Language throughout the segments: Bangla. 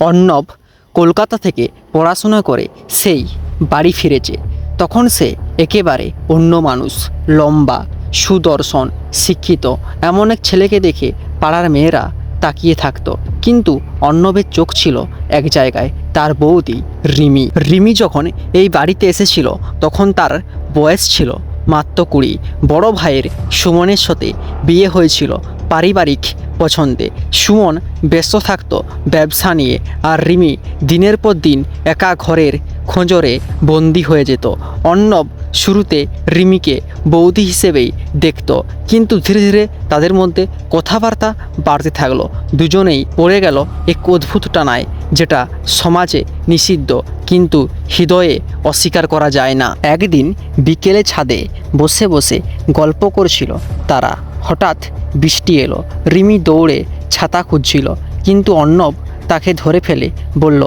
অর্ণব কলকাতা থেকে পড়াশোনা করে সেই বাড়ি ফিরেছে। তখন সে একেবারে অন্য মানুষ, লম্বা, সুদর্শন, শিক্ষিত এমন এক ছেলেকে দেখে পাড়ার মেয়েরা তাকিয়ে থাকতো। কিন্তু অর্ণবের চোখ ছিল এক জায়গায়, তার বৌদি রিমি। রিমি যখন এই বাড়িতে এসেছিল তখন তার বয়স ছিল মাত্র 20। বড় ভাইয়ের সুমনের সাথে বিয়ে হয়েছিল পারিবারিক পছন্দে। সুমন ব্যস্ত থাকতো ব্যবসা নিয়ে, আর রিমি দিনের পর দিন একা ঘরের খোঁজরে বন্দি হয়ে যেত। অর্ণব শুরুতে রিমিকে বৌদি হিসেবেই দেখত, কিন্তু ধীরে ধীরে তাদের মধ্যে কথাবার্তা বাড়তে থাকলো। দুজনেই পড়ে গেল এক অদ্ভুত টানায়, যেটা সমাজে নিষিদ্ধ কিন্তু হৃদয়ে অস্বীকার করা যায় না। একদিন বিকেলে ছাদে বসে বসে গল্প করছিল তারা। হঠাৎ বৃষ্টি এলো। রিমি দৌড়ে ছাতা খুঁজছিল, কিন্তু অর্ণব তাকে ধরে ফেলে বলল,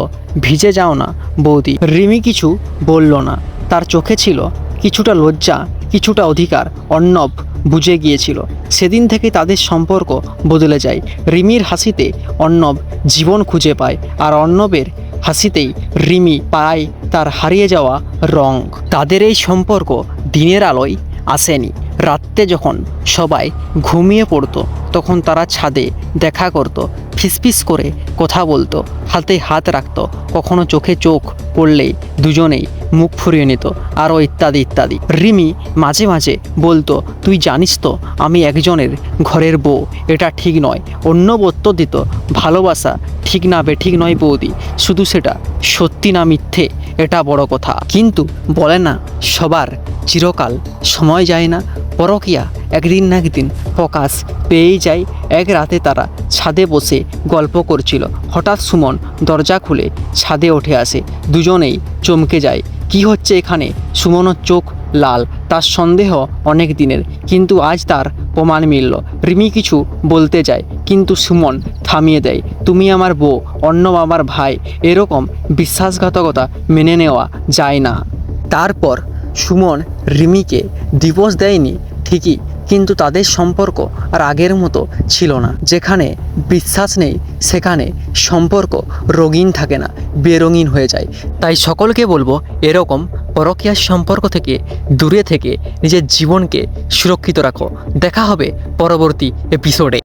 ভিজে যাও না বৌদি। রিমি কিছু বলল না, তার চোখে ছিল কিছুটা লজ্জা, কিছুটা অধিকার। অর্ণব বুঝে গিয়েছিল। সেদিন থেকে তাদের সম্পর্ক বদলে যায়। রিমির হাসিতে অর্ণব জীবন খুঁজে পায়, আর অর্ণবের হাসিতেই রিমি পায় তার হারিয়ে যাওয়া রং। তাদের এই সম্পর্ক দিনের আলোয় আসেনি। রাত্রে যখন সবাই ঘুমিয়ে পড়তো তখন তারা ছাদে দেখা করত, ফিসফিস করে কথা বলতো, হাতে হাত রাখতো, কখনো চোখে চোখ পড়লেই দুজনেই মুখ ফুরিয়ে নিত, আরও ইত্যাদি ইত্যাদি। রিমি মাঝে মাঝে বলতো, তুই জানিস তো আমি একজনের ঘরের বউ, এটা ঠিক নয়। অর্ণব উত্তর দিত, ভালোবাসা ঠিক না বেঠিক নয় বৌদি, শুধু সেটা সত্যি না মিথ্যে এটা বড় কথা। কিন্তু বলে না, সবার চিরকাল সময় যায় না। পরকীয়া একদিন না একদিন প্রকাশ পেয়েই যায়। এক রাতে তারা ছাদে বসে গল্প করছিল। হঠাৎ সুমন দরজা খুলে ছাদে উঠে আসে। দুজনেই চমকে যায়, কি হচ্ছে এখানে? সুমনের চোখ লাল, তার সন্দেহ অনেক দিনের, কিন্তু আজ তার প্রমাণ মিলল। রিমি কিছু বলতে যায়, কিন্তু সুমন থামিয়ে দেয়। তুমি আমার বউ, অর্ণব আমার ভাই, এরকম বিশ্বাসঘাতকতা মেনে নেওয়া যায় না। তারপর সুমন রিমিকে ডিভোর্স দেয়নি ঠিকই, কিন্তু তাদের সম্পর্ক আর আগের মতো ছিল না। যেখানে বিশ্বাস নেই সেখানে সম্পর্ক রঙিন থাকে না, বেরঙিন হয়ে যায়। তাই সকলকে বলবো, এরকম পরকীয়ার সম্পর্ক থেকে দূরে থেকে নিজের জীবনকে সুরক্ষিত রাখো। দেখা হবে পরবর্তী এপিসোডে।